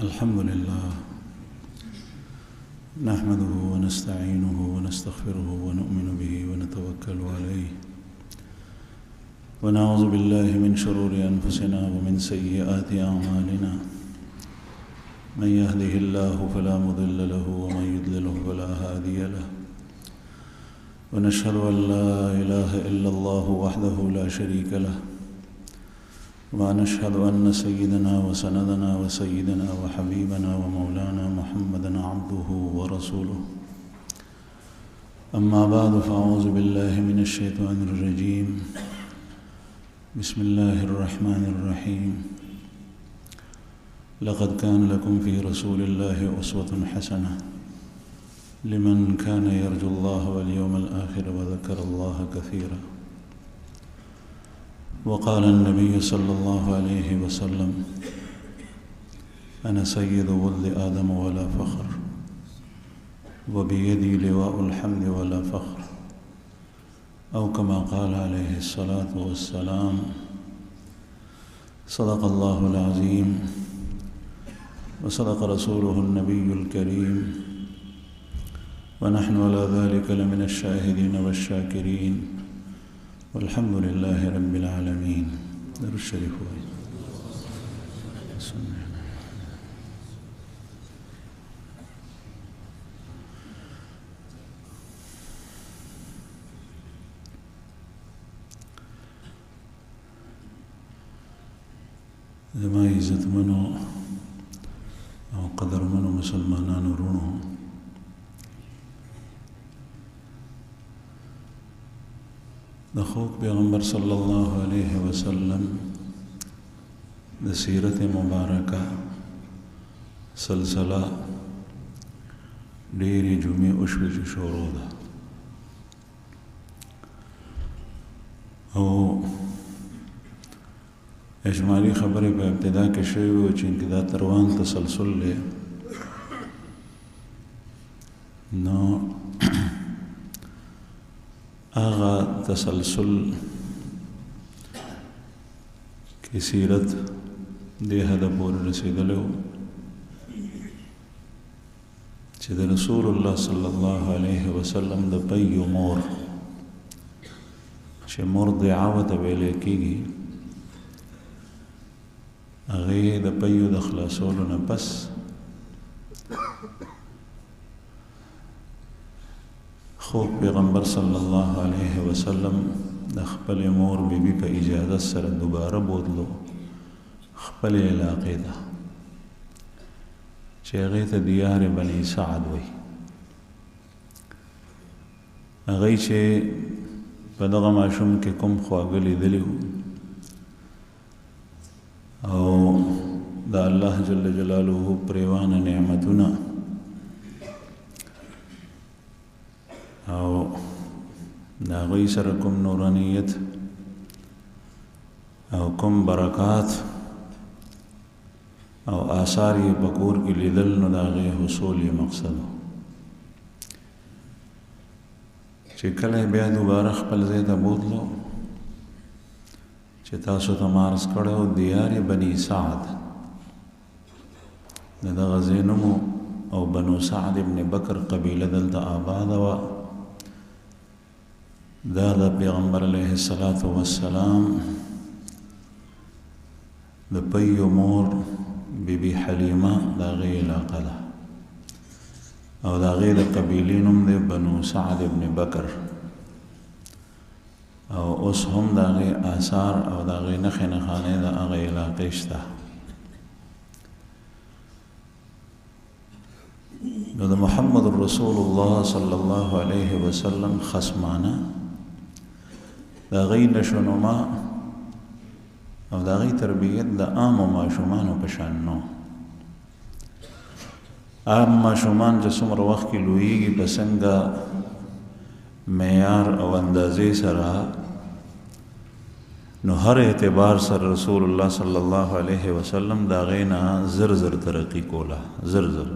الحمد لله نحمده ونستعينه ونستغفره ونؤمن به ونتوكل عليه ونعوذ بالله من شرور أنفسنا ومن سيئات أعمالنا من يهده الله فلا مضل له ومن يضلله فلا هادي له ونشهد أن لا إله إلا الله وحده لا شريك له ونشهد أن سيدنا وسندنا وسيدنا وحبيبنا ومولانا محمدا عبده ورسوله أما بعد فأعوذ بالله من الشيطان الرجيم بسم الله الرحمن الرحيم لقد كان لكم في رسول الله أسوة حسنة لمن كان يرجو الله واليوم الآخر وذكر الله كثيرا وقال النبي صلى الله عليه وسلم أنا سيد ولد آدم ولا فخر وبيدي لواء الحمد ولا فخر أو كما قال عليه الصلاة والسلام صدق الله العظيم وصدق رسوله النبي الكريم ونحن على ذلك لمن الشاهدين والشاكرين والحمد لله رب العالمين. درود الشريف زما عزت منو او قدر منو مسلمانانو ورونو، د خوږ پیغمبر صلی الله علیه وسلم د سیرت مبارکه سلسله ډېرې جمعې وشوې چې شروع ده او اجمالي خبرې په ابتدا کې شوې وې چې دا تروان تسلسل دی نو آغا تسلسل کی سیرت دې حد پورې رسېدلی و چې د رسول الله صلی الله علیه وسلم د پیو مور چې مرضعه ورته ویلی کېږي هغې د پیو د خلاصولو نه پس خوږ پیغمبر صلی الله علیه وسلم د خپل مور بیبي په اجازه سره دوباره بوتلو خپل علاقې ته چې هغې ته دیار بني سعد وایي. هغې چې په دغه ماشوم کې کوم خواږه لیدلي وو او د الله جل جلاله پریوانه نعمتونه او دا غوی سره کوم نورانیت او کوم برکات او آثار یې په کور کې لیدل نو د هغې حصول یې مقصد و چې کله بیا دوباره خپل ځای ته بوتلو چې تاسو ته ما عرض کړی و دیار بني سعد د دغه ځای نوم او بنو سعد ابن بکر قبیله دلته آباده وه. دا د پیغمبر علیه الصلاة والسلام د پیو مور بیبي حلیمه د هغې علاقه ده او د هغې د قبیلې نوم دی بنو سعد ابن بکر او اوس هم د هغې آثار او د هغې نښې نښانې د هغې علاقې شته. نو د محمد رسول الله صلی الله علیه وسلم خصمانه د هغې نشونما او د هغې تربیت د عامو ماشومانو په شان نو. عام ماشومان چې څومره وخت کې لویږي په څنګه معیار او اندازې سره نو هر اعتبار سره رسول الله صلی الله علیه وسلم د هغې نه زر زر ترقي کوله، زر زر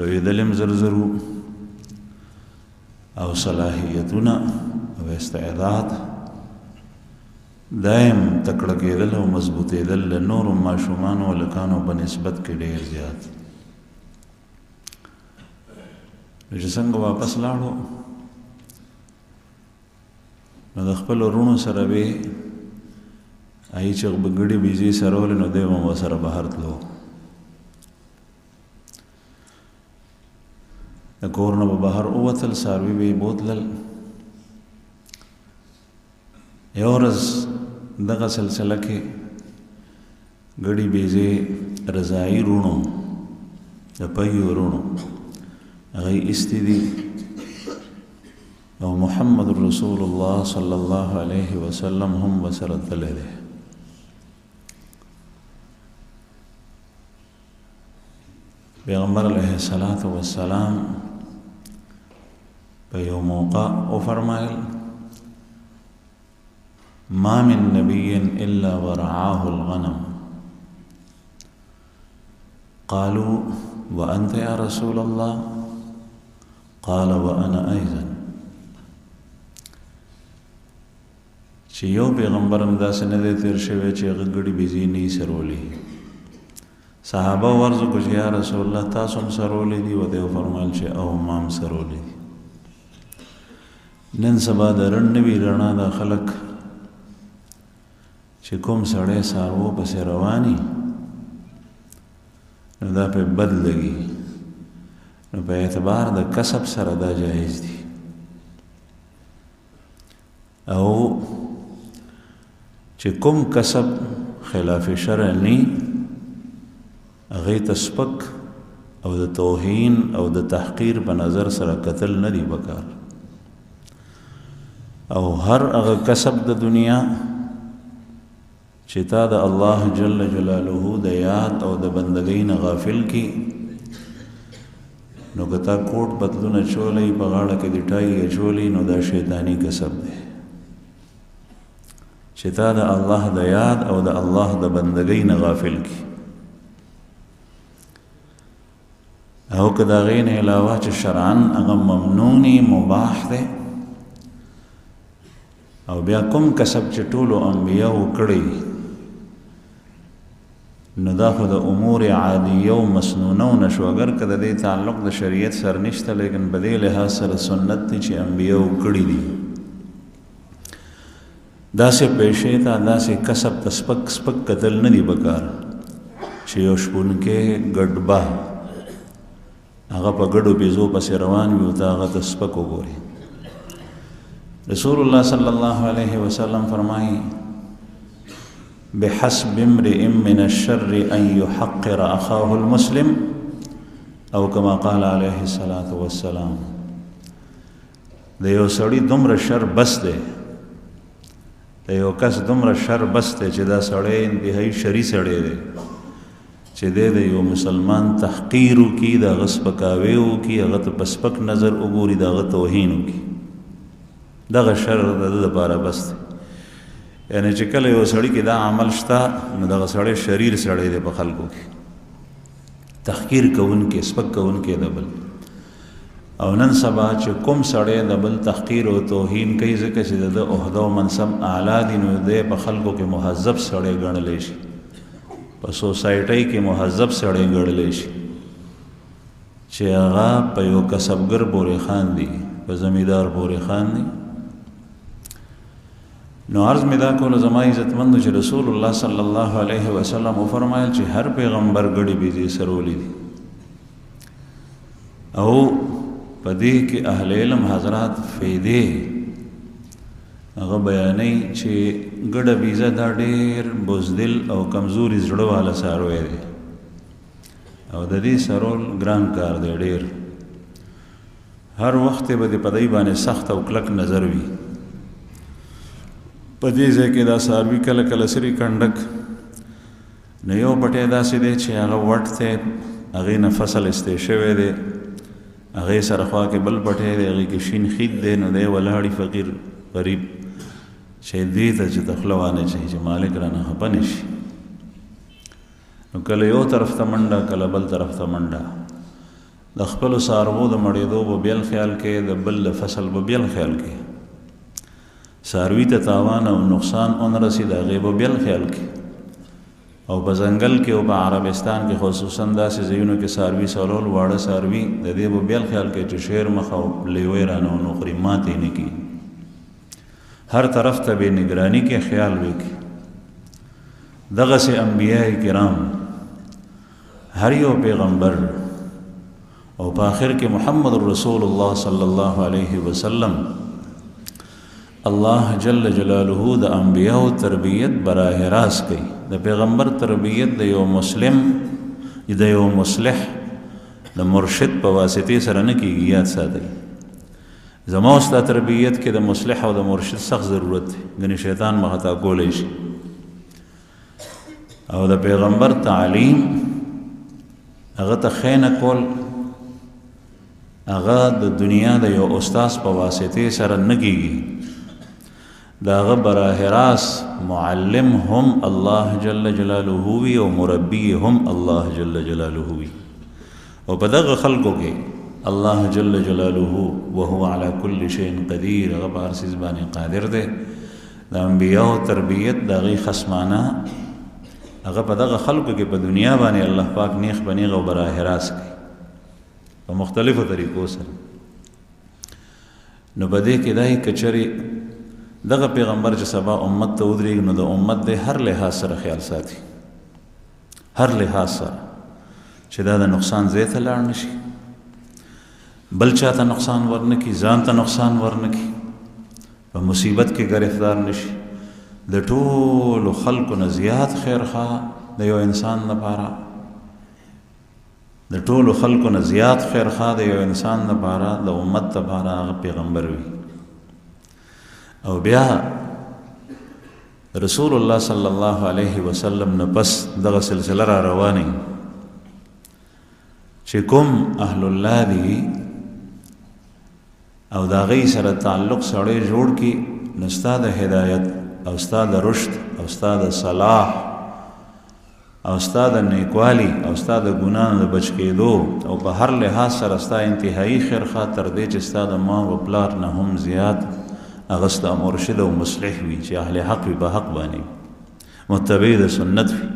لویدل هم زر زر او صلاحیتونه او استعداد دایم تکړه کېدل او مضبوطېدل د نورو ماشومانو او هلکانو په نسبت کې ډېر زیات. چې څنګه واپس لاړو نو د خپلو وروڼو سره به هغې چې به ګډې بیزې سرولې نو دی به مو سره بهر تلو. د کور نه به بهر ووتل، څاروي به یې بوتلل. یو ورځ دغه سلسله کې ګډې بیزې رضایي وروڼو د پیو وروڼو هغه ایستې دي او محمد رسول الله صلی الله علیه وسلم هم ورسره تللی دی. پیغمبر علیه السلام په یو موقع وفرمایل ما من نبی الا ورعاه الغنم قالوا وانت یا رسول الله قال وانا ايضا. چې یو پیغمبر هم داسې نه دی تیر شوی چې هغه ګډې بیزې نه یې سرولې. صحابه ورزو کو چې یا رسول الله تاسو هم سرولې دي؟ و دی وفرمایل چې او ما هم سرولې دي. نن سبا د رڼ نوي رڼا د خلک چې کوم سړی څاروو پسې رواني نو دا پې بد لګي، نو په اعتبار د کسب سره دا جایز دي. او چې کوم کسب خلاف شرع نی هغې ته سپک او د توهین او د تحقیر په نظر سره کتل نه دی پکار. او هر هغه کسب د دنیا چې تا د الله جل جلاله د یاد او د بندګۍ نه غافل کی نو که تا کوټ بدلونه چولی په غاړه کې د ټای اچولی نو دا شیطانی کسب دی. چې تا د الله د یاد او د الله د بندګۍ نه غافل کی او که د هغې نه علاوه چې شرعاً هغه ممنونی مباح دی او بیا کوم کسب چې ټولو انبیاو کړی نو دا خو د امور عادیه و مسنونه و نشو. اگر که د دې تعلق د شریعت سره نشته لیکن په دې لحاظ سره سنت دی چې انبیاو کړي دي. داسې پیشې ته داسې کسب ته سپک سپک کتل نه دی پکار چې یو شپونکی ګډبه هغه په ګډو بیزو پسې روان وي او ته هغه ته سپک وګوري. رسول الله صلی الله علیه وسلم فرمایي بحسب امرئ من الشر ان يحقر اخاه المسلم او كما قال عليه الصلاة والسلام. د یو سړي دومره شر بس دی، د یو کس دومره شر بس دی چې دا سړی انتهایی شري سړی دی چې دی د یو مسلمان تحقیر وکړي، د هغه سپکاوی وکړي، هغه ته په سپک نظر وګوري، د هغه توهین وکړي. دغه شر د ده دپاره بس دی. یعنی چې کله یو سړي کې دا عمل شته نو دغه سړی شریر سړی دی په خلکو کې، تحقیر کوونکی، سپک کوونکی د بل. او نن سبا چې کوم سړی د بل تحقیر او توهین کوي ځکه چې د ده عهده او منصب اعلی دي نو دی په خلکو کې مهذب سړی ګڼلی شي، په سوسایټۍ کې مهذب سړی ګڼلی شي چې هغه په یو کسبګر پورې خاندي، په زمیندار پورې خاندي. نو عرض می دا کولو زما عزتمندو چې رسول الله صلی الله علیه وسلم وفرمایل چې هر پیغمبر ګډې بیزې سرولی دي او په دې کې اهل علم حضرات فیدې هغه بیانوي چې ګډه بیزه دا ډېر بزدل او کمزوري زړه والا څاروی دی او د دې سرول ګران کار دی ډېر. هر وخت به د په دې باندې سخت او کلک نظر وي. په دې ځای کې دا څاروي کله کله سري کنډک نو یو پټی داسې دی چې هغه وټ دی، هغې نه فصل استی شوی دی، هغې سره خوا کې بل پټی دی، هغې کې شین خید دی، نو دی ولاړي فقیر غریب چې دې ته چې ته خوله وانه چوي چې مالک رانه خفه نه شي. نو کله یو طرف ته منډه، کله بل طرف ته منډه. د خپلو څاروو د مړېدو به بیل خیال کې، د بل د فصل به بیل خیال کې. څاروي ته تاوان او نقصان اون رسي د هغې به بیل خیال کړي او په ځنګل کې او په عربستان کې خصوصا داسې ځایونو کې څاروي څلول واړه څاروي د دې به بیل خیال کوي چې شیر مخ او لیوی رانه ونخوري ماتې نه کړي هر طرف ته به نگراني کې خیال وکړي دغسې انبیاء کرام هر یو پیغمبر او په آخر کې محمد رسول الله صلی الله علیه وسلم الله جل جلاله د انبیاء تربیت براه راست کوي د پیغمبر تربیت د یو مسلم د یو مصلح د مرشد په واسطې سره نه کېږي یاد ساتئ زما ستا تربیت کې د مصلح او د مرشد سخت ضرورت دی ګنې شیطان مه خطا کولی شي او د پیغمبر تعلیم هغه ته خینه کول هغه د دنیا د یو استاذ په واسطې سره نه کېږي د هغه براه راست معلم هم الله جل جلاله وي او مربي هم الله جل جلاله وي او په دغه خلکو کې الله جل جلاله وهو على كل شيء قدير هغه په هر څیز باندې قادر دی د انبیاء تربیت د هغې خصمانه هغه په دغه خلکو کې په دنیا باندې الله پاک نیغ په نیغ او براه راست کوي په مختلفو طریقو سره نو په دې کې دای کچري دغه پیغمبر چې سبا امت ته ودرېږي نو د امت د هر لحاظ سره خیال ساتي هر لحاظ سره چې دا د نقصان ځای ته لاړ نشي بل چاته نقصان ورنکي ځان ته نقصان ورنکي په مصیبت کې گرفتار نشي د ټولو خلکو نه زیات خیرخواه د یو انسان لپاره د ټولو خلکو نه زیات خیرخواه د یو انسان لپاره د امت لپاره هغه پیغمبر وي او بیا رسول الله صلی الله علیه وسلم نه پس دغه سلسله را روانه چې کوم اهل الله دي او دا غي سره تعلق سره جوړ کی نو ستا د هدایت او ستا د رشد او ستا د صلاح او ستا د نیکوالی او ستا د ګناه د بچ کېدو او په هر لحاظ سره ستا انتهایی خیرخواه تر دې چې ستا د ما و پلار نه هم زیات هغه ستا مرشد او مصلح وي چې اهل حق وي په حق باندې متبع د سنت وي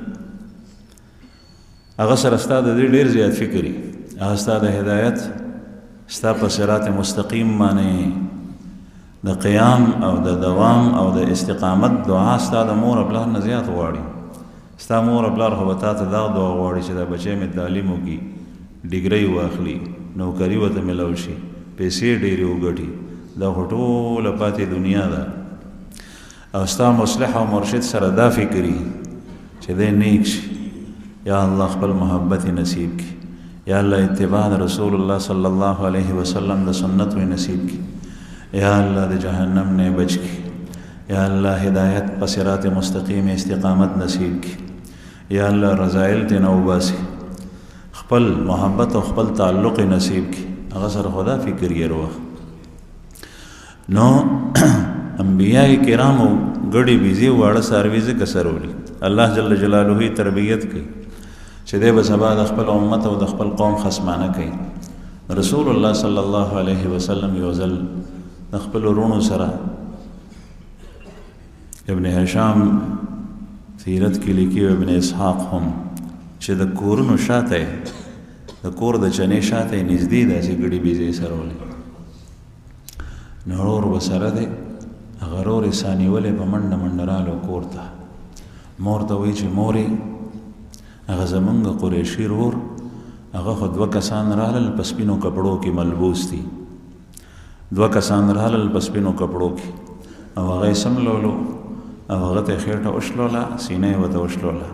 هغه سره ستا د دې ډېر زیات فکر وي هغه ستا د هدایت ستا په صراط مستقیم باندې د قیام او د دوام او د استقامت دعا ستا د مور او پلار نه زیات غواړي ستا مور او پلار خو به تا ته دا دعا غواړي چې دا بچی مې تعلیم وکړي ډګرۍ واخلي نوکري ورته میلاو شي پیسې ډېرې وګټي دا خو ټوله پاتې دنیا ده او ستا مصلح او مرشد سره دا فکري چې دی نیک شي یا الله خپل محبت نصیب کړي یا الله اتباع رسول الله صلی الله علیه وسلم د سنت وی نصیب کړي یا الله د جهنم نه بچ کړي یا الله هدایت په صراط مستقیم استقامت نصیب کړي یا الله رضایل ته نو باسي خپل محبت او خپل تعلق نصیب کړي هغه سره خدا فکر یې روح نو انبیاء کرامو ګډي بيزي واړه سروي ځکه سرولي الله جل جلاله تربیت کوي چې دی به سبا د خپل امت او د خپل قوم خصمانه کوي رسول الله صلی الله علیه وسلم یو ځل د خپل ورونو سره ابن هشام سیرت کې لیکي ابن اسحاق هم چې د کورونو شاته د کور د چنې شاته نږدې داسې ګډي بيزي سرولي نورور بسره دی غرور سانیولې په منډه منډه رالو کور ته مور ته وایي چې مورې هغه زمونږ قریشي رور هغه خو 2 کسان رالل په سپینو کپړو کې ملبوس دي 2 کسان رالل په سپینو کپړو کې او هغه یې سملولو او هغه ته خېټه وشلوله سینه یې ورته وشلوله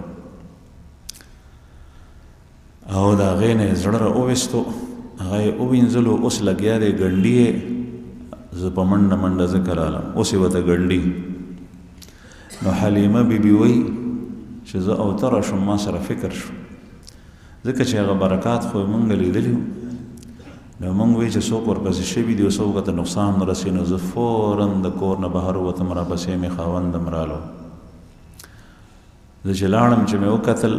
او د هغې نه یې زړه راوویستو هغه یې ووینځلو اوس لګیا دی ګنډي یې زه په منډه منډه ذکر عالم اوس یې ورته ګنډي نو حلیمه بیبي وایي چې زه اوتره شم ما سره فکر شو ځکه چې هغه برکات خو مونږ لیدلي وو نو مونږ وایي چې څوک ورپسې شوي دي او څوک ته نقصان نه رسي نو زه فوراً د کور نه بهر ووتم راپسې مې خاوندم رالو زه چې لاړم چې مې وکتل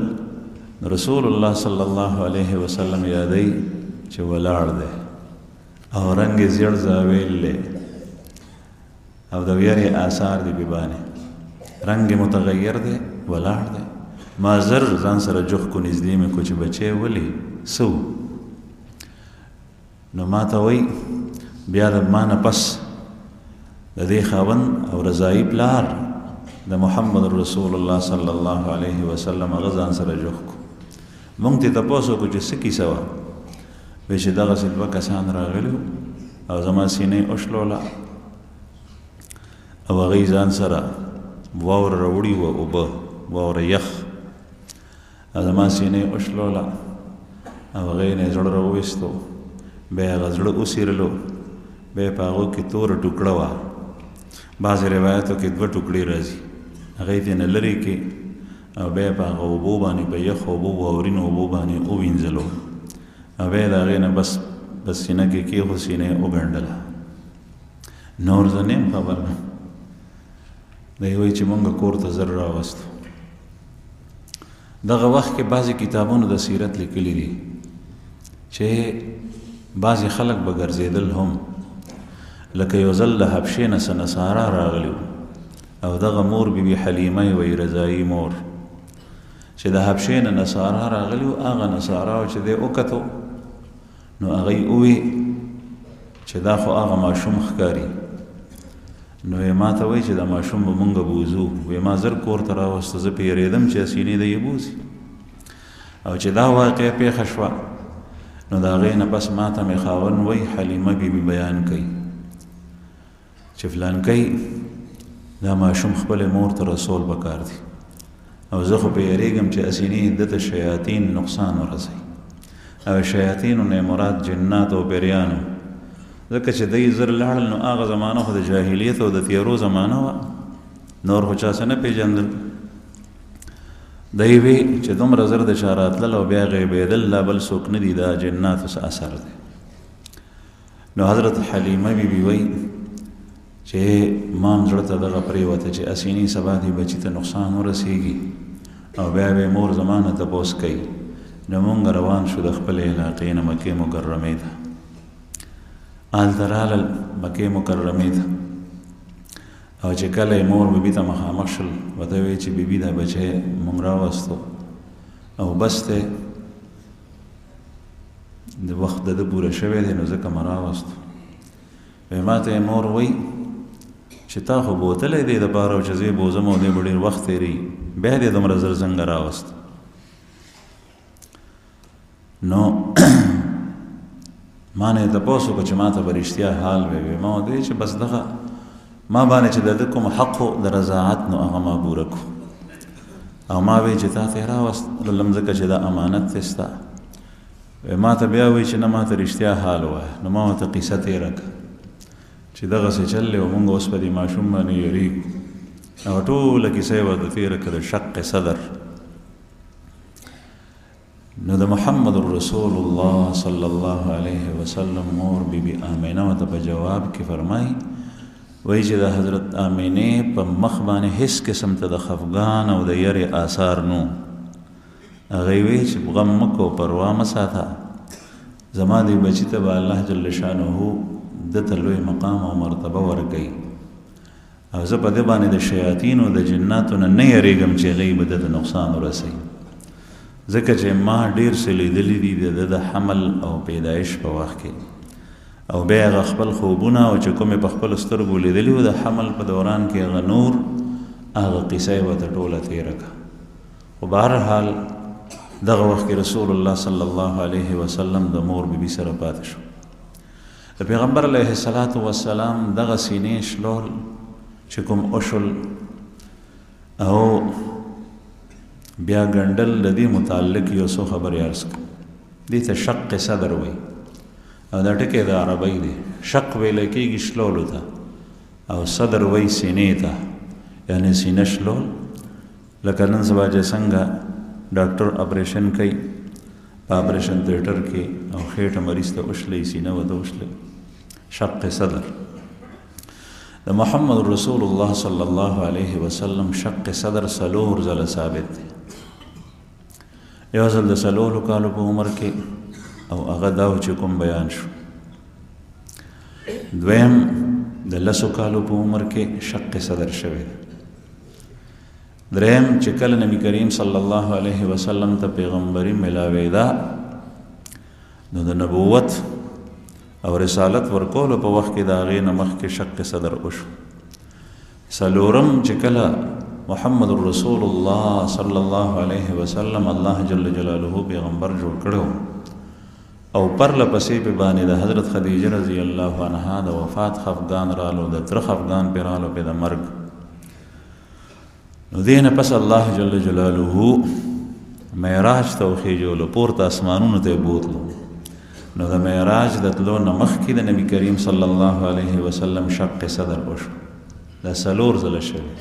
رسول الله صلی الله علیه وسلم یادی چې ولاړ دی او رنگ زیړ زاویل له او د ویرې آثار دي ببانې رنګ متغیر دی ولاړ دی ما زر ځان سره جوخ کو نږدې مې کو چې بچی ولې سو نو ما ته وایي بیا د ما نه پس د دې خاوند او رضایي پلار د محمد رسول الله صلی الله علیه وسلم هغه ځان سره جوخ کو مونږ ته تپوس وکړو چې څه کیسه وه وایي چې دغسې دوه کسان راغلي او زما سینې وشلوله او هغوی ځان سره واوره راوړي وه اوبه واوره یخ او زما سینې وشلوله او هغوی نه یې زړه راوویستو بیا یې هغه زړه وڅیرلو بیا یې په هغو کې توره ټوکړه وه بعضې روایتو کې دوه ټوکړې راځي هغه یې ترېنه لرې کې او بیا یې په هغه اوبو باندې په یخو اوبو واورینو اوبو باندې ووینځلو او بیا یې د هغې نه بس سینه کې کېښو سینه یې وګنډله نور زه نه یم خبر دی وایي چې مونږ کور ته زر راوستو دغه وخت کې بعضې کتابونو د سیرت لیکلي دي چې بعضې خلک به ګرځېدل هم لکه یو ځل د حبشې نه څه نصارا راغلي او دغه مور بیبي حلیمه یې وایي رضایي مور چې د حبشې نه نصارا راغلي وو هغه نصاراو چې دی وکتو نو هغوی ووی چې دا خو هغه ماشوم ښکاري نو یې ما ته وایي چې دا ماشوم به مونږ بوځو وایي ما زر کور ته راوسته زه پیرېدم چې سینې د یې بوځي او چې دا واقع پیښه شوه نو د هغې نه پس ما ته مې خاوند وایي حلیمه بیبي بیان کوي چې فلانکی دا ماشوم خپلې مور ته رسول پکار دی او زه خو پیرېږم چې اسینې ده ته شیاطین نقصان ورسوي او شیاطینو نه مراد جنات او پیریانو ځکه چې دی زر لاړل نو هغه زمانه خو د جاهلیت او د تیارو زمانه وه نور خو چا څه نه پېژندل دی وی چې دومره زر د چا راتلل او بیا غیبېدل لا بل څوک نه دي دا جناتو څه اثر دی نو حضرت حلیمه بیبي وایي چې مام زړه ته دغه پرېوته چې اسینې سبا دې بچي ته نقصان ورسېږي او بیا به مور زمانه تپوس کوي نو مونږ روان شو د خپلې علاقې نه مکې مکرمې ته هلته رالل مکې مکرمې ته او چې کله یې مور بیبي ته مخامخ شول ورته ویې چې بیبي دا بچی مونږ راوستو او بس دی د وخت د ده پوره شوی دی نو ځکه مې راوستو وایي ما ته یې مور وایي چې تا خو بوتلی دی دپاره چې زه یې بوځم او دی به ډېر وخت تېرېږي بیا دې دومره زر څنګه راوست نو ما نه یې تپوس وکړه چې ما ته به رښتیا حال وی ما ورته ویل چې بس دغه ما باندې چې د ده کوم حق و د رضاعت نو هغه ما پوره کړو او ما وی چې تا ته یې راوستلم ځکه چې دا امانت دی ستا ما ته بیا وایي چې نه ما ته رښتیا حال ووایه نو ما ورته قیصه تېره کړه چې دغسې چل دی او مونږ اوس په دې ماشوم باندې یېرېږو او ټوله کیسه یې ورته تېره کړه د شق صدر نو د محمد رسول الله صلی الله علیه وسلم مور بیبي آمینه ورته په جواب کې فرمایي وایي چې د حضرت آمینې په مخ باندې هیڅ قسم ته د خفګان او د یرې آثار نو هغې وایي چې غم مه کوه پروا مه ساته زما دې بچي ته به الله جل شانه ده ته لوی مقام او مرتبه ورکوي او زه په دې باندې د شیاطینو د جناتو نه نه یېرېږم چې هغوی به ده ته نقصان ورسوي ځکه چې ما ډېر څه لیدلي دي د ده د حمل او پیدایش په وخت کې او بیا هغه خپل خوبونه او چې کومې په خپلو سترګو لیدلي وو د حمل په دوران کې هغه نور هغه قصه یې ورته ټوله تېره کړه خو بهرحال دغه وخت کې رسول الله صلی الله علیه وسلم د مور بیبي سره پاتې شو د پیغمبر علیه الصلاة والسلام دغه سینې شلول چې کوم وشول او بیا ګنډل د دې متعلق یو څو خبرې عرض کړم دې ته شق صدر وایي او دا ټکی د عربی دی شق ویلی کېږي شلولو ته او صدر وایي سینې ته یعنې سینه شلول لکه نن سبا چې څنګه ډاکټر اپریشن کوي په اپریشن تیټر کې او خېټه مریض ته وشلی سینه ورته وشلی شق صدر د محمد رسول الله صلی الله علیه وسلم شق صدر څلور ځله ثابت دی یو ځل د څلورو کالو په عمر کې او هغه دا چې کوم بیان شو دویم د 10 کالو په عمر کې شق صدر شوی. دریم چې کله نبی کریم صلی الله علیه وسلم ته پیغمبري ملاوېده نو د نبوت او رسالت ورکولو په وخت کې د هغې نه مخکې شق صدر وشو. څلورم چې کله محمد رسول الله صلی الله علیه وسلم الله جل جلاله پیغمبر جوړ کړو او پرله پسې په باندې د حضرت خدیجه رضی الله عنها د وفات خفګان رالو، د تره خفګان پې رالو پې د مرګ. نو دې نه پس الله جل جلاله معراج ته وخېجولو، پورته اسمانونو ته یې بوتلو. نو د معراج د تلو نه مخکې د نبي کریم صلی الله علیه وسلم شق صدر وشو. دا 4 ځله شوي.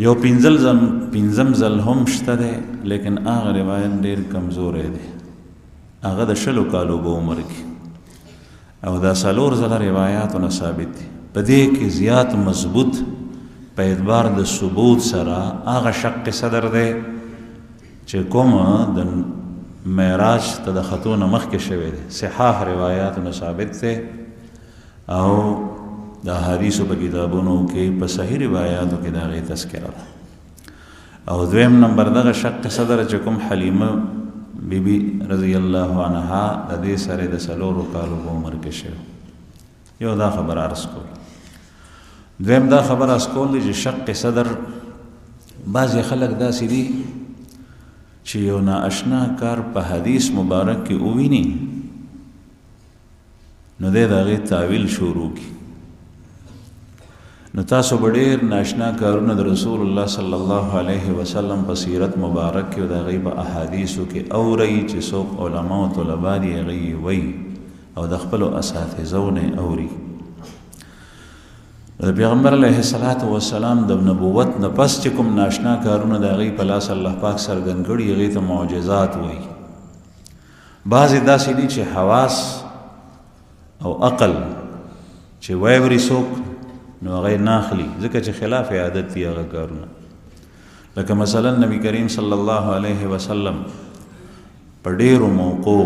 یو پنځم ځل هم شته دی، لیکن هغه روایت ډېر کمزوری دی. هغه د 20 کالو په عمر کې او دا 4 ځله روایاتونه ثابت دي. په دې کې زیات مضبوط په اعتبار د ثبوت سره هغه شق صدر دی چې کوم د معراج ته د خطو نه مخکې شوی دی. صحاح روایاتونه ثابت دی او د حدیثو په کتابونو کې په صحیح روایاتو کې د هغې تذکره ده. او دویم نمبر دغه شق صدر چې کوم حلیمه بیبي رضی الله عنها د دې سره د 4 کالو په عمر کې شوی. یو دا خبر عرض کول. دویم دا خبر عرض کول دی چې شق صدر بعضې خلک داسې دي چې یو نااشنا کار په حدیث مبارک کې وویني نو دی د هغې تعویل شروع کړي. نو تاسو به ډېر ناشنا کارونه د رسول الله صلی الله علیه وسلم په سیرت مبارک کې او د هغې په احادیثو کې اورئ چې څوک علما او طلبا دي هغه یې وایي او د خپلو اساتذو نه اوري. د پیغمبر علیه الصلاة والسلام د نبوت نه پس چې کوم ناشنا کارونه د هغې په لاس الله پاک څرګند کړي هغې ته معجزات وایي. بعضې داسې دي چې حواس او عقل چې واوري څوک نو هغه نه اخلي، ځکه چې خلاف عادت دي هغه کارونه. لکه مثلا نبی کریم صلی الله علیه وسلم په ډېرو موقعو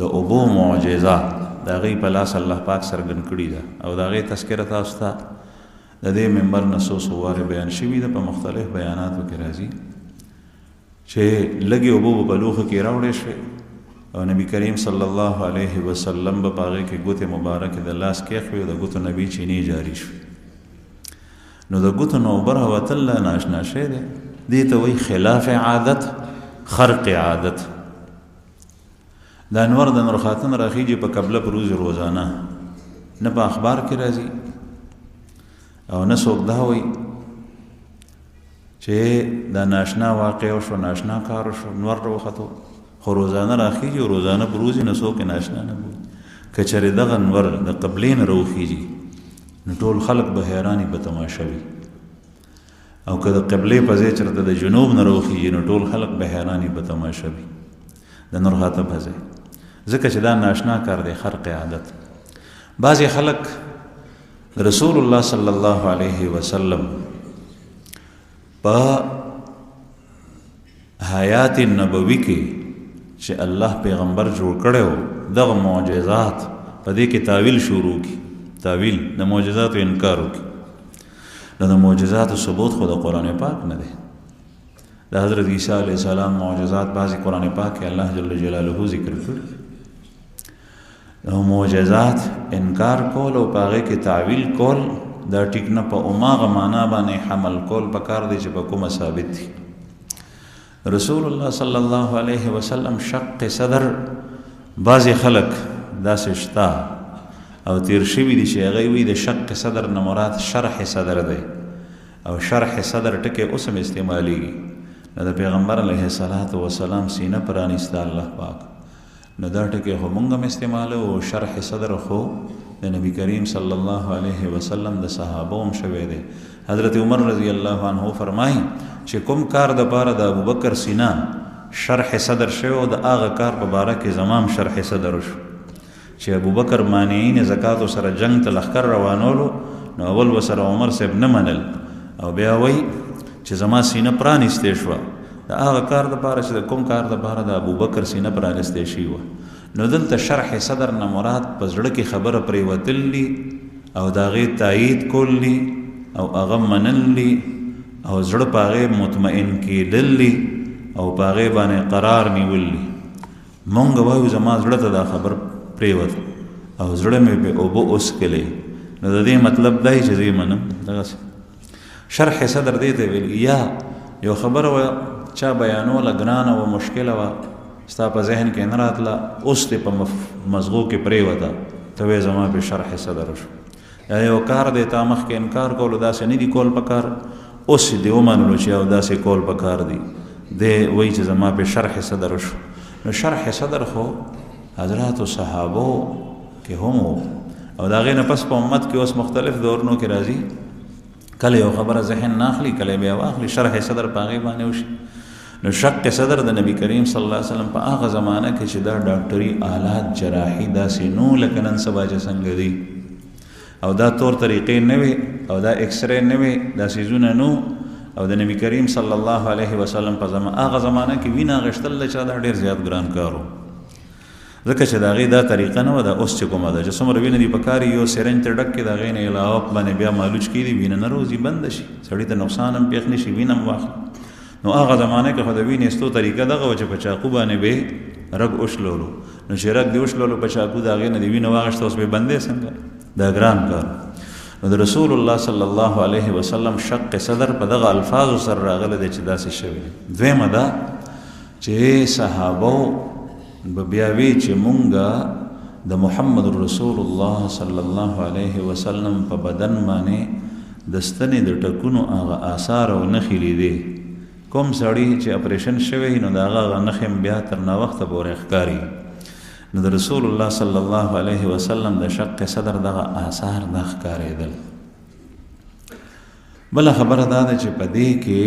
د اوبو معجزه د هغې په لاس الله پاک څرګند کړي ده او د هغې تذکره تاسو ته د دې منبر نه څو وارې بیان شوي ده. په مختلف بیاناتو کې راځي چې لږې اوبه به په لوښو کې راوړې شوې او نبی کریم صلی الله علیه وسلم به په هغې کې ګوتې مبارکې د لاس کېښوي او د ګوتو نه بې چینې جاري شوې. نو د ګوتو نه اوبه راوتل ناشنا شی دی. دې ته وایي خلاف عادت، خرق عادت. د انور د نور خاتون راخیږي په قبله په روز روزانه، نه په اخبار کې راځي او نه څوک دا وایي چې دا ناشنا واقع وشو، ناشنا کار وشو، نور راوختو، خو روزانه راخیږي او روزانه په روز نه څوک ناشنا نه بولي. که چېرې دغه انور د قبلې نه راوخیږي نو ټول خلق به حیراني په تماشه وي، او که د قبلې په ځای چېرته د جنوب نه راوخیږي نو ټول خلق به حیراني په تماشه وي د نور خاته په ځای، ځکه چې دا ناشنا کار دی، خرق عادت. بعضې خلق رسول الله صلی الله علیه وسلم په حیات نبوي کې چې الله پیغمبر جوړ کړی و دغه معجزات په دې کې تعویل شروع کړي. تعویل د معجزاتو انکار وکړي. نو د معجزاتو ثبوت خو د قرآن پاک نه دی. د حضرت عیسی علیه السلام معجزات بعضې قرآن پاک کې الله جل جلاله ذکر کړي. د معجزات انکار کول او په هغې کې تعویل کول دا ټیک نه، په هماغه معنا باندې حمل کول پکار دی چې په کومه ثابت دي. رسول الله صلی الله علیه وسلم شق صدر بعضې خلک داسې شته او تیر شوي دي چې هغوی وایي د شق صدر نه مراد شرح صدر دی او شرح صدر ټکی اوس هم استعمالیږي. نو د پیغمبر علیه الصلاة والسلام سینه پرانیسته الله پاک، نو دا ټکی خو موږ هم استعمالو او شرح صدر خو د نبی کریم صلی الله علیه وسلم د صحابو هم شوی دی. حضرت عمر رضی الله عنه فرمایي چې کوم کار د پاره د ابوبکر سینه شرح صدر شوی او د هغه کار په باره کې زمام شرح صدر شو چې ابوبکر مانعین زکاتو سره جنگ ته لښکر روانولو نو اول وسره عمر صاحب نه منل او بیا وایي چې زما سینه پرانیستې شوه د هغه کار دپاره چې د کوم کار دپاره د ابوبکر سینه پرانیستې شوې وه. نو دلته شرح صدر نه مراد په زړه کې خبره پرېوتل دي او د هغې تایید کول دي او هغه منل دي او زړه په هغې مطمئن کېدل دي او په هغې باندې قرار نیول دي. مونږ وایو زما زړه ته دا خبر پرېوت او زړه مې پې اوبه وڅکلې، نو د دې مطلب دا چې زه یې منم. دغسې شرح صدر دې ته ویل. یا یو خبره وه چا بیانوله ګرانه وه مشکله وه ستا په ذهن کې نه راتله، اوس دې په مزغو کې پرېوته، ته وایې زما پې شرح صدر شو. یا یو کار دی تا مخکې انکار کولو داسې نه دي کول پکار، اوس دې ومنلو چې او داسې کول پکار دي، دی وایي چې زما پې شرح صدر شو. نو شرح صدر خو حضراتو صحابو کې هم او د هغې نه پس په امت کې اوس مختلف دورنو کې راځي، کله یو خبره ذهن نه اخلي کله بیا واخلي، شرح صدر په هغې باندې وشي. نو شق صدر د نبی کریم صلی الله علیه وسلم په هغه زمانه کې چې دا ډاکټري آلات جراحي داسې نو لکه نن سبا چې څنګه دي او دا طور طریقې نه وي او دا ایکسرې نه وي، دا څیزونه نو. او د نبی کریم صلی الله علیه وسلم په هغه زمانه کې وینه اخیستل چې دا ډېر زیات ګران کار و، ځکه چې د هغې دا طریقه نه وه. دا اوس چې کومه ده چې څومره وینه دي په کار یو سرنج ته ډک کړي، د هغې نه علاوه باندې بیا مالوچ کړي وینه نه روځي، بنده شي، سړي ته نقصان هم پېښ نه شي، وینه هم واخلي. نو هغه زمانه کې خو د وینې ایستو طریقه دغه وه چې په چاقو باندې به رګ وشلولو، نو چې رګ دې وشلولو په چاقو د هغې نه دې وینه واخیسته، اوس به بندې څنګه، دا ګران کار. نو د رسول الله صلی الله علیه وسلم شق صدر په دغه الفاظو سره راغلی دی چې داسې شوي. دویمه ده چې صحابو به بیا وی چې مونږه د محمد رسول الله صلی الله علیه وسلم په بدن باندې د ستنې د ټکونو هغه آثار او نښې لیدې. کوم سړي چې اپریشن شوی نو د هغه نښې هم بیا تر ناوخته پورې ښکاري. نو د رسول الله صلی الله علیه وسلم د شق صدر دغه آثار دا ښکارېدل. بله خبره دا ده چې په دې کې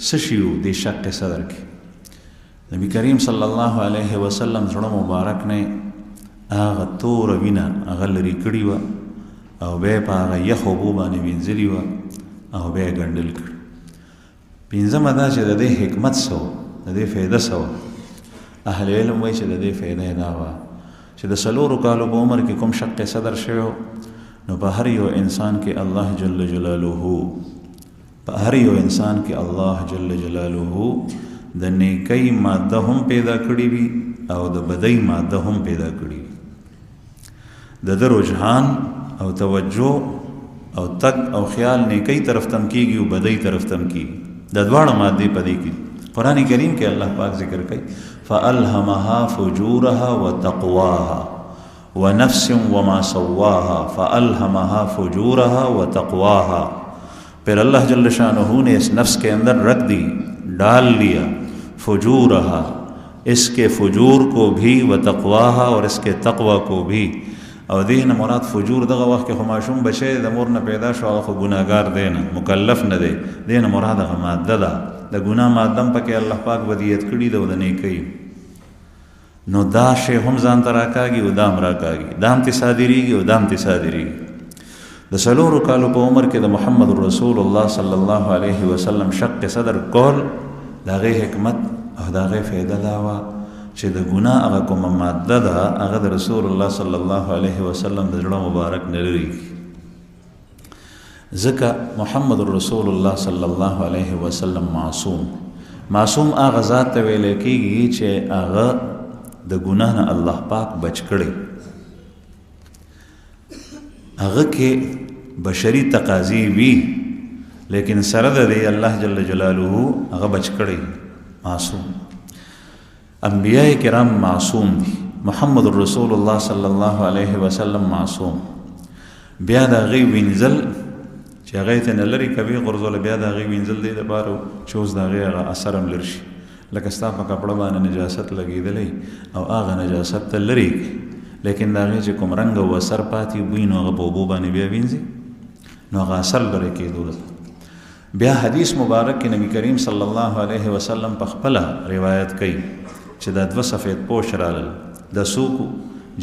څه شي و دې شق صدر کې نبی کریم صلی الله علیه وسلم زړه مبارک نه هغه توره وینه هغه لرې کړې وه او بیا په هغه یخو اوبو باندې وینځلې وه او بیا یې ګنډل کړي. پنځمه دا چې د دې حکمت څه و، د دې فایده څه وه. اهل علم وایي چې د دې فایده دا وه چې د 4 کالو په عمر کې کوم شق صدر شوی نو په هر یو انسان کې الله جل جلاله په هر یو انسان کې الله جل جلاله د نیکۍ ماده هم پیدا کړې وي او د بدۍ ماده هم پیدا کړې وي. د رجحان او توجه او تک او خیال نیکۍ طرف تم کېږي او بدۍ طرف تم کېږي، د دواړه مادې په دې کې قرآن کریم کې الله پاک ذکر کوي فألهمها فجورها وتقواها ونفس وما سواها فألهمها فجورها وتقواها. پھر اللہ جل شانہ نے اس نفس کے اندر رکھ دی، ڈال لیا فجورها، اس کے فجور کو بھی وتقواها اور اس کے تقوی کو بھی. او دین مراد فجور دغه وخت کې خماشوم بچی د مور نه پیدا شو هغه ګناهګار دی نه مکلف نه دی، دین مراد هغه ماده ده د ګناه ماده هم پکې الله پاک ودیت کړي ده د نیکۍ. نو دا شی هم ځان ته راکاږي او دا هم راکاږي، دا هم تې صادریږي او دا هم تې صادریږي. د 4 کالو په عمر کې د محمد رسول الله صلی الله علیه وسلم شق صدر کول د هغې حکمت او د هغې فایده دا وه چې د ګناه هغه کومه ماده ده هغه د رسول الله صلی الله علیه وسلم د زړه مبارک نه لرېږي. ځکه محمد رسول الله صلی الله علیه وسلم معصوم هغه ذات ته ویلی کېږي چې هغه د ګناه نه الله پاک بچ کړی، هغه کې بشري تقاضی وي لیکن سره د دې الله جل جلاله هغه بچ کړی معصوم. انبیاء کرام معصوم دي، محمد رسول الله صلی الله علیه وسلم معصوم. بیا د هغې وینځل چې هغې ته نه لرې کوي غورځوله، بیا د هغې وینځل دی دپاره چې اوس د هغې هغه اثر هم لر شي، لکه ستا په کپړه باندې نجاست لګېدلی او هغه نجاست ته لرې کړي، لیکن د هغې چې کوم رنګ او اثر پاتې بوی نو هغه په اوبو باندې بیا وینځي نو هغه اثر لرې کېدو ده. بیا حدیث مبارک کې نبی کریم صلی الله علیه وسلم په خپله روایت کوي چې دا 2 سفید پوش رالل، د څوک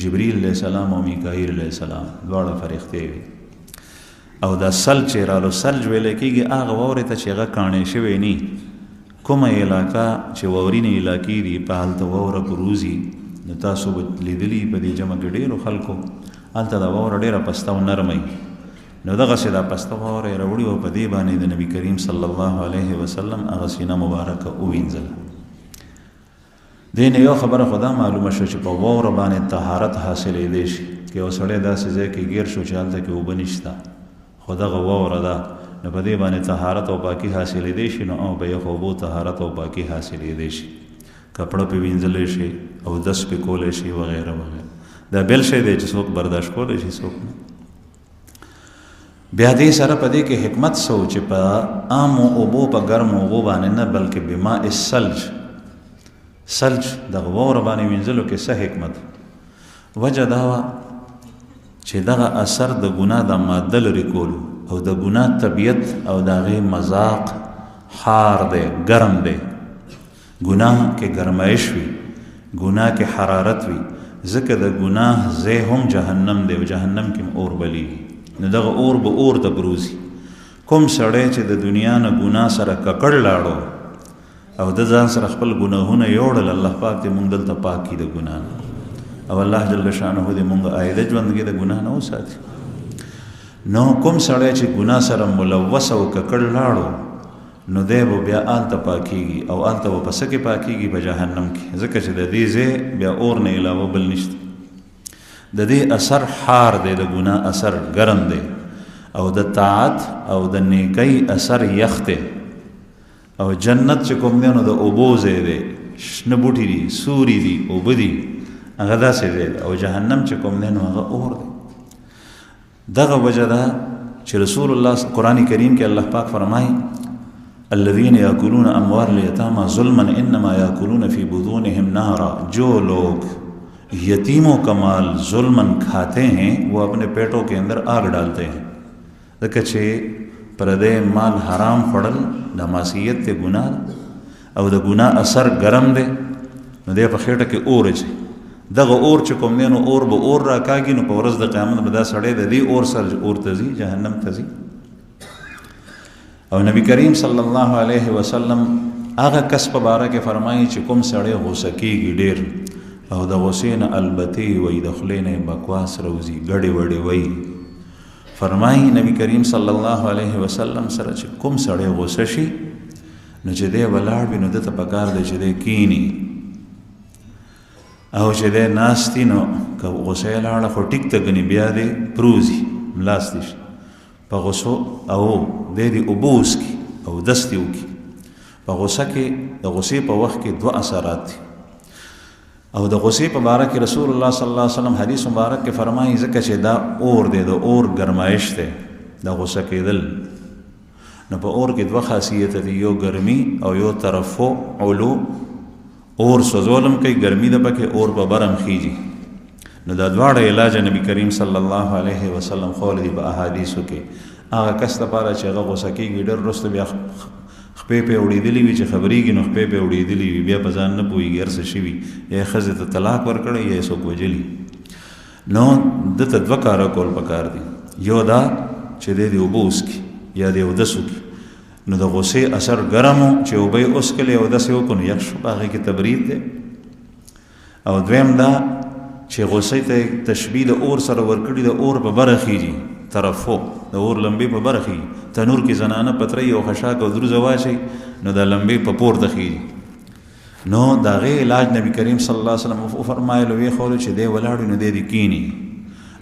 جبریل علیه السلام او میکائیل علیه السلام دواړه فرښتې وي. او دا سلج چې رالو، سلج ویلی کېږي هغه واورې ته چې هغه کاڼې شوی ني، کومه علاقه چې واورینې علاقې دي په هلته واوره پروزي نو تاسو به لیدلي په دې جمع کې ډېرو خلکو هلته دا واوره ډېره پسته او نرمه نو دغسې دا پسته واوره یې راوړي او په دې باندې د نبي کریم صلی الله علیه وسلم هغه سینه مبارکه ووینځله. دې نه یو خبره خو دا معلومه شوه چې په واوره باندې طهارت حاصلېدی شي. که یو سړی داسې ځای کې ګیر شو چې هلته کې اوبه نشته خو دغه واوره ده نو په دې باندې طهارت او پاکي حاصلېدی شي نو په یخو اوبو طهارت او پاکي حاصلېدی شي. کپړه پې وینځلی شي اودس پې کولی شي وغیره وغیره. دا بل شی دی چې څوک برداشت کولی شي څوک نه. بیا دې سره په دې کې حکمت څه و چې په عامو اوبو په ګرمو اوبو باندې نه بلکې بماء الثلج دغه واوره باندې وینځلو کې څه حکمت وجه دا وه چې دغه اثر د ګناه د ماده لرې کولو او د ګناه طبیعت او د هغې مذاق حار دی ګرم دی. ګناه کې ګرمایش وي ګناه کې حرارت وي ځکه د ګناه ځای هم جهنم دی او جهنم کې اور بلیږي. نو دغه اور به اور ته بروزي. کوم سړی چې د دنیا نه ګناه سره ککړ لاړو او د ځان سره خپل ګناهونه یوړل الله پاک دې مونږ دلته پاک کړي د ګناه نه او الله جل شانه دې مونږ آینده ژوند کې د ګناه نه وساتي. نو کوم سړی چې ګناه سره ملوث او ککړ لاړو نو دی به بیا هلته پاکیږي او هلته به په څه کې پاکیږي په جهنم کې ځکه چې د دې ځای بیا اور نه علاوه بل نشته. د دې اثر حار دی د ګناه اثر ګرم دی او د طاعت او د نیکۍ اثر یخ دی. او جنت چې کوم دی نو د اوبو ځای دی شنه بوټي دي سوري دي اوبه دي هغه داسې دی او جهنم چې کوم دی نو هغه اور دی. دغه وجه ده چې رسول الله قرآن کریم کې الله پاک فرمایي الذين يأكلون أموال اليتامى ظلما إنما يأكلون في بطونهم نارا. جو لوگ یتیموں کا مال ظلماً کھاتے ہیں وہ اپنے پیٹوں کے اندر آگ ڈالتے ہیں. ځکه چې پردے مال حرام خوړل د معصیت ته ګناه او د ګناه اثر ګرم دی نو دی په خېټه کې اور اچي. دغه اور چې کوم دی نو اور به اور راکاږي نو په ورځ د قیامت به دا سړی د دې اور سره اور ته ځي جهنم ته ځي. او نبی کریم صلی الله علیه وسلم هغه کس په باره کې فرمایي چې کوم سړی غوسه کېږي ډېر او د غوسې نه البتې وایي د خولې نه بکواس راوځي ګډې وډې وایي. فرمایي نبی کریم صلی الله علیه وسلم سره چې کوم سړی غوسه شي نو چې دی ولاړ وي نو ده ته پکار دی چې دی کینی او چې دی ناست نو که غوسه یې لاړه خو ټیک ته ګنې بیا دی پروزي ملاستې شي په غوسو او دی دې اوبه وڅکي او دستې وکړي. په غوسه کې د غوسې په وخت کې دوه اثرات دي او د غوسې په باره کې رسول الله صلی الله علیه وسلم حدیث مبارک کې فرمایي ځکه چې دا اور دی د اور ګرمایش دی د غوسه کېدل نو په اور کې دوه خاصیت دي یو ګرمي او یو ترفع علو اور سوځولم کوي ګرمي د پکې اور په برم خیږي. نو دا دواړه علاج نبی کریم صلی الله علیه وسلم خول دي په احادیثو کې. هغه کس لپاره چې هغه غوسه کېږي ډېر وروسته بیا خپې پې وړېدلي وي چې خبرېږي نو خپې پې وړېدلي وي بیا په ځان نه پوهېږي هر څه شوي یا یې ښځې ته طلاق ورکړی یا یې څوک وجلي. نو ده ته دوه کاره کول پکار دي. یو دا چې دی دې اوبه وڅکي یا دې اودس وکړي نو د غوسې اثر ګرم و چې اوبه یې وڅکلې اودس یې وکړو نو یخ شو په هغې کې تبرید دی. او دویم دا چې غوسې ته تشبیه د اور سره ورکړي د اور په بره خیږي ترفع د اور لمبې په بره خیږي. تنور کې زنانه پترۍ او خشاک او دروزه واچوي نو د لمبې په پورته خیږي. نو د هغې علاج نبي کریم صلی الله علیه وسلم وفرمایلو ویې ښولو چې دی ولاړ وي نو دی دې کیني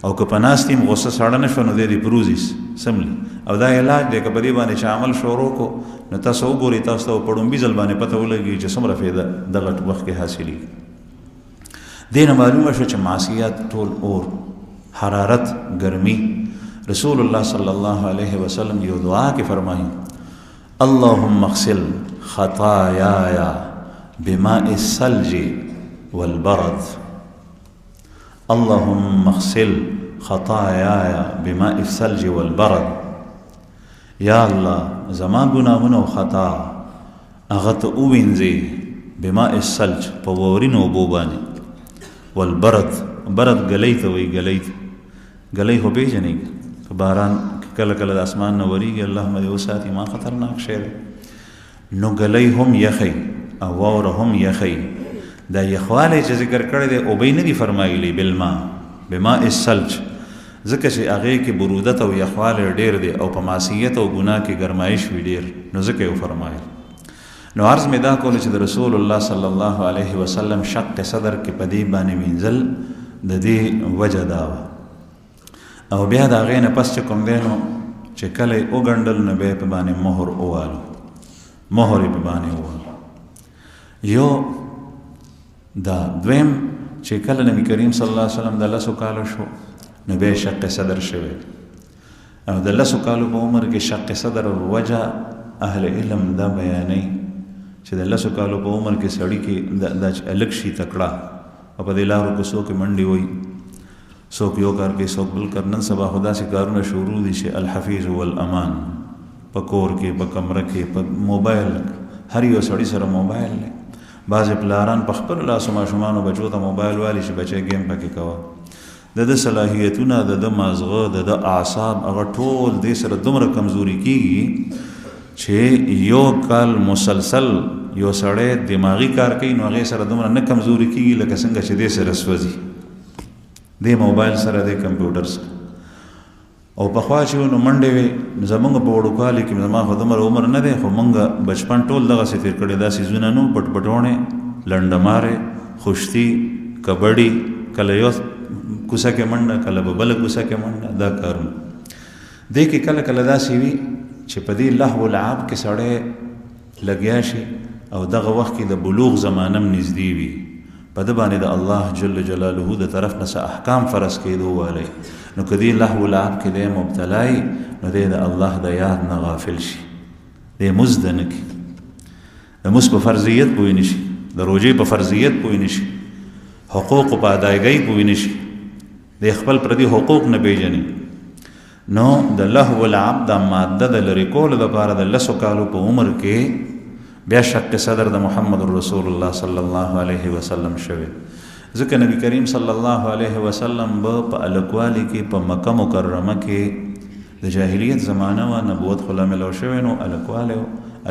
او که په ناست یم غصه ساړه نه شوه نو دی دې پروزي سملي. او دا علاج دی که په دې باندې چې عمل شروع کو نو تاسو وګورئ تاسو ته په ړومبي ځل باندې پته ولګي چې څومره فایده دغه وخت کې حاصلېږي. دې نه معلومه شوه چې معصیت ټول اور حرارت ګرمي. رسول الله صلی الله علیه وسلم یو دعا کې فرمایي اللهم اغسل خطاياي بماء الثلج والبرد. اللهم اغسل خطاياي بماء الثلج والبرد. یا الله زما ګناهونه او خطا هغه ته ووینځې بماء الثلج په واورینو اوبو باندې والبرد. برد ګلی ته وایي ګلی خو پېژنئ په باران کله کله د اسمان نه ورېږي اللهم دې وساتي ما خطرناک شی دی. نو ګلی هم یخی او واوره هم یخی دا یخوالی چې ذکر کړی دی اوبه نه دي فرمایلی بالماء بماء الثلج ځکه چې هغې کې برودت او یخوالی ډېر دی او په معصیت او ګناه کې ګرمایش وي ډېر نو ځکه یې وفرمایل. نو عرض مې دا کولو چې د رسول الله صلی الله علیه وسلم شق صدر کې په دې باندې وینځل د دې وجه دا وه. او بیا د هغې نه پس چې کوم دی نو چې کله یې وګنډل نو بیا یې په باندې مهر ووالو مهر یې په باندې ووالو. یو دا دویم چې کله نبی کریم صلی الله علیه وسلم د 10 کالو شو نو بیا شق صدر شوی او د 10 کالو په عمر کې شق صدر وجه اهل علم دا بیانوي چې د 10 کالو په عمر کې سړی کې دا الګ شي تکړه او په دې لارو کې څوک منډې وایي څوک یو کار کوي څوک بل کار. نن سبا خو داسې کارونه شروع دي چې الحفیظ والامان په کور کې په کمره کې په موبایل هر یو سړي سره موبایل دی. بعضې پلاران په خپلو لاسو ماشومانو بچو ته موبایل والي چې بچی ګیم پکې کوه. د ده صلاحیتونه د ده مازغه د ده اعصاب هغه ټول دې سره دومره کمزوري کېږي چې یو کال مسلسل یو سړی دماغي کار کوي نو هغې سره دومره نه کمزوري کېږي لکه څنګه چې دې سره سوځي دې موبایل سره دې کمپیوټر سره. او پخوا چې نو منډې وې زمونږ په وړوکوالي کې زما خو دومره عمر نه دی خو مونږ بچپن ټول دغسې تېر کړی دا څیزونه نو پټ پټوڼې لنډمارې خشتي کبډي کله یو کوڅه کې منډه کله به بله کوڅه کې منډه دا کارونه. دې کې کله کله داسې وي چې په دې لهو لعب کې سړی لګیا شي او دغه وخت کې د بلوغ زمانه هم نږدې وي په ده باندې د الله جل جلاله د طرف نه څه احکام فرض کېدو والی نو که دې لهو لعب کې دی مبتلای نو دی د الله د یاد نه غافل شي دی مزد نه کړي د مزد په فرضیت پوه نه شي د روژې په فرضیت پوه نه شي حقوقو په ادایګۍ پوه نه شي د خپل پردي حقوق نه پیژني. نو د لهو لعب دا ماده د لرې کولو دپاره د 10 کالو په عمر کې بیا شق صدر د محمد رسول الله صلی الله علیه وسلم شوی. ځکه نبی کریم صلی الله علیه وسلم به په الکوالي کې په مکه مکرمه کې د جاهلیت زمانه و نبوت خو لا ملو شوی نو الکوالی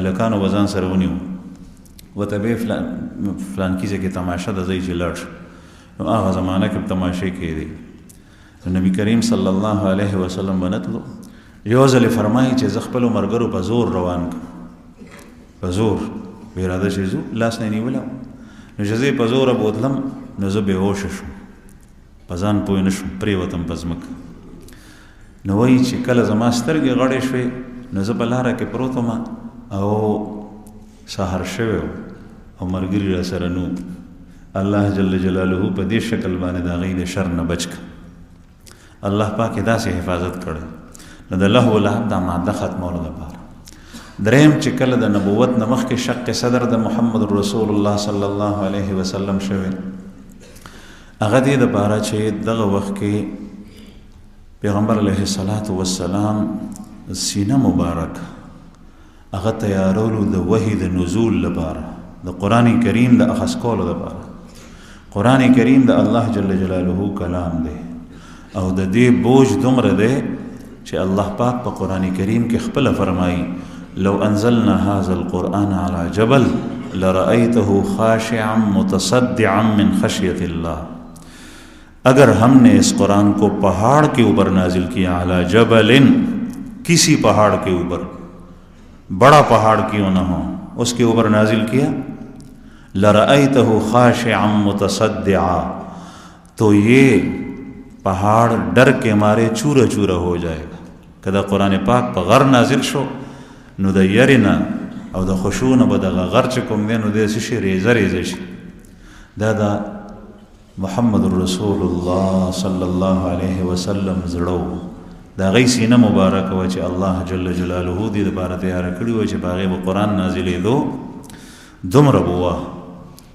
الکانو به ځان سره ونیو ورته به فلان کیسه کې تماشه د ځای چې لاړ شو نو هغه زمانه کې تماشې کېدې. نبی کریم صلی الله علیه وسلم بنتلو یو ځل فرمایي چې زه خپلو ملګرو په زور روان کړم په زور به اراده چې ځو لاس نه نیولی نو چې زه یې په زوره بوتلم نو زه بېهوشه شوم په ځان پوه نه شوم پرېوتم په ځمکه. نو وایي چې کله زما سترګې غړې شوې نو زه په لاره کې پروت وم او سهار شوی او ملګري را سره نو الله جل جلاله په دې شکل باندې د هغوی د شر نه بچ کړه. الله پاک یې داسې حفاظت کړی نو د لهو لعب دا ماده ختمولو دپاره. دریم چې کله د نبوت نه مخکې شق صدر د محمد رسول الله صلی الله علیه وسلم شوی هغه دې دپاره چې دغه وخت کې پیغمبر علیه الصلاة والسلام سینه مبارک هغه تیارولو د وحی د نزول لپاره د قرآن کریم د اخذ کولو لپاره. قرآن کریم د الله جل جلاله کلام دی او د دې بوج دومره دی چې الله پاک په قرآن کریم کې خپله فرمایي لو انزلنا هذا القرآن على جبل لرأيته خاشعا متصدعا من خشية الله. اگر ہم نے اس قرآن کو پہاڑ کے اوپر نازل کیا علی جبل کسی پہاڑ کے اوپر بڑا پہاڑ کیوں نہ ہو اس کے اوپر نازل کیا لرأيته خاشعا متصدعا تو یہ پہاڑ ڈر کے مارے چورا چورا ہو جائے گا. کدا قرآن پاک په غر نازل شو نو د یرینا او د خشوع نه به دغه غر چې کوم دی نو د څه شي ریزه ریزه شي. دا د محمد رسول الله صلی الله علیه وسلم زړه د هغې سینه مبارکه وه چې الله جل جلاله دې دپاره تیاره کړي وه چې په هغې به قرآن نازلېدو دومره به وه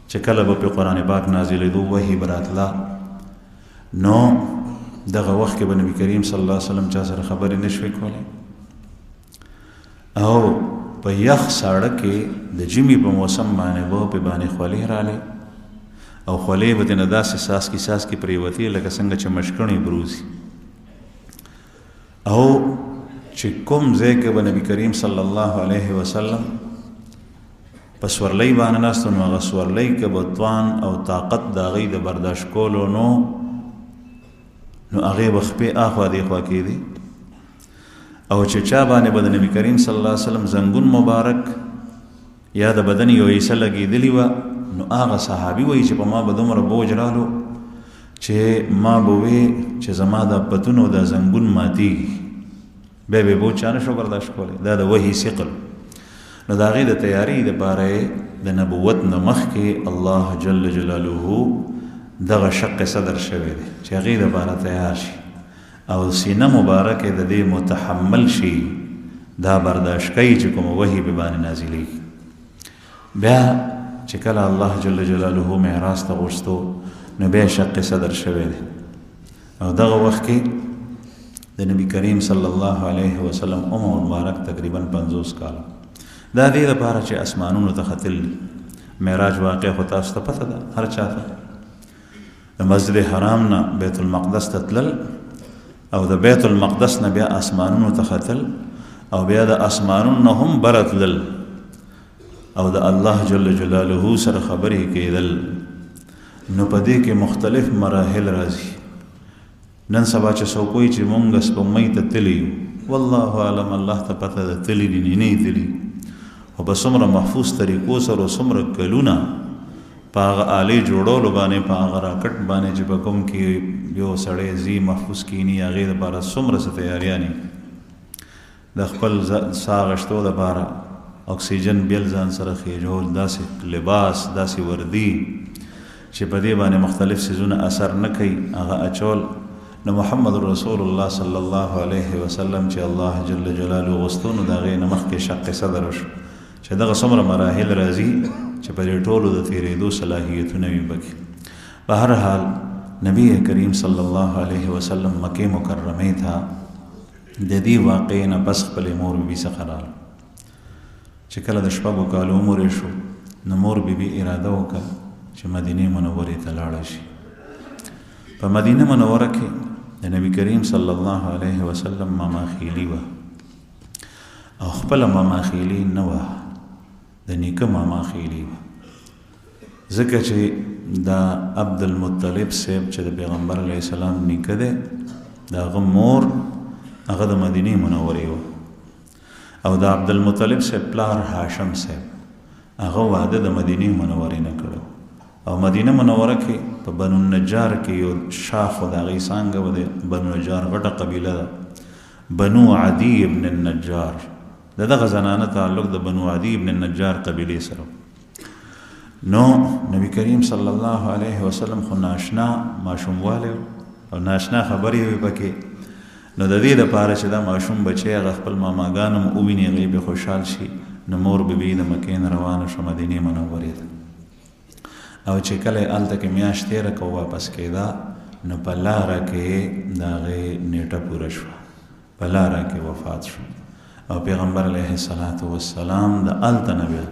چې کله به پرې قرآن پاک نازلېدو وحي به راتله نو دغه وخت کې به نبي کریم صلی الله علیه وسلم چا سره خبرې نه شوې کولی او په یخ ساړه کې د ژمي په موسم باندې به په باندې خولې رالی او خولې به ترېنه داسې څاڅکي څاڅکي پرېوتې لکه څنګه چې مشکڼې بروزي. او چې کوم ځای کې به نبي کریم صلی الله علیه وسلم په سورلۍ باندې ناستو نو هغه سورلۍ که به توان او طاقت د هغې د برداشت کولو نو هغې به خپې اخوا دېخوا کېدې او چې چا باندې به د نبي کریم صلی الله علیه وسلم زنګون مبارک یا د بدن یو حصه لګېدلې وه نو هغه صحابي وایي چې په ما به دومره بوج رالو چې ما به وې چې زما د پتون او د زنګون ماتېږي بیا به بوج چا نه شو برداشت کولی دا د وحي ثقل نو د هغې د تیاري دپاره د نبوت نه مخکې الله جل جلاله دغه شق صدر شوی دی چې هغې دپاره تیار شي او سینه مبارکه د دې متحمل شي دا برداشت کوي چې کوم وحي به باندې نازلېږي بیا چې کله الله جل جلاله معراج ته غوښتو نو بیا شق صدر شوی دی او دغه وخت کې د نبی کریم صلی الله علیه وسلم عمر مبارک تقریبا 50 کال دا دې لپاره چې اسمانونو ته ختل معراج واقع خو تاسو ته پته ده هر چا ته د مسجد حرام نه بیت المقدس ته تلل او د بیت المقدس نه بیا اسمانونو ته ختل او بیا د اسمانونو نه هم بره تلل او د الله جل جلاله سره خبرې کېدل نو په دې کې مختلف مراحل راځي نن سبا چې څوک وایي چې مونږ سپوږمۍ ته تللي یو والله اعلم الله ته پته ده تللي دي نه یې تللي خو په څومره محفوظ طریقو سره څومره کلونه په هغه آلې جوړولو باندې په هغه راکټ باندې چې په کوم کې یو سړی ځي محفوظ کیني هغې دپاره څومره څه تیاریانې د خپل ساه اخیستو دپاره اکسیجن بیل ځان سره خېجول داسې لباس داسې وردي چې په دې باندې مختلف څیزونه اثر نه کوي هغه اچول نو محمد رسول الله صلی الله علیه وسلم چې الله جل جلاله غوښتو نو د هغې نه مخکې شق صدر وشو چې دغه څومره مراحل راځي چې په دې ټولو د تېرېدو صلاحیتونه وي پکې په هر حال نبی کریم صلی الله علیه وسلم مکې مکرمې ته د دې واقعې نه پس خپلې مور بیبي څخه راغله چې کله د شپږو کالو عمر یې شو نو مور بیبي اراده وکړه چې مدینې منورې ته لاړه شي په مدینه منوره کې د نبی کریم صلی الله علیه وسلم ماما خیلی وه او خپله ماما خیلی نه وه د نیکه ماما خیلی وه ځکه چې دا عبدالمطلب صاحب چې د پیغمبر علیه السلام نیکه دی د هغه مور هغه د مدینې منورې وه او د عبدالمطلب صاحب پلار هاشم صاحب هغه واده د مدینې منورې نه کړو او مدینه منوره کې په بنو النجار کې یو شاخ و د هغې څانګه و د بنو نجار غټه قبیله ده بنو عدي ابن النجار د دغه زنانه تعلق د بنو عدي ابن النجار قبیلې سره نو نبی کریم صلی الله علیه وسلم خو ناشنا ماشوموالی او ناشنا خبرې وي پکې نو د دې دپاره چې دا ماشوم بچی هغه خپل ماماګان هم وویني هغې به خوشحال شي نو مور بیبي د مکې نه روانه شوه مدینې منورې ته او چې کله یې هلته کې میاشت تېره که واپس کېده نو په لاره کې د هغې نیټه پوره شوه په لاره کې وفات شو او پیغمبر علیه السلام د هلته نه بیا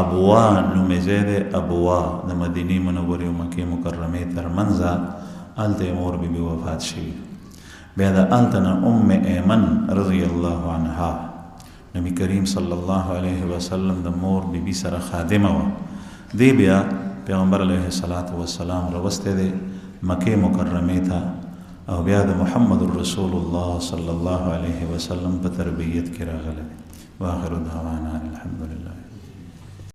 ابوا نومې ځای دی ابوا د مدینې منورې او مکې مکرمې ترمنځه هلته یې مور بیبي وفات شوي بیا د هلته نه ام ایمن رضی الله عنها نبی کریم صلی الله علیه وسلم د مور بیبي سره خادمه وه دی بیا پیغمبر علیه السلام راوستی دی مکې مکرمې ته او بیا د محمد رسول الله صلی الله علیه وسلم په تربیت کې راغلی دی واخر دعوانا الحمدلله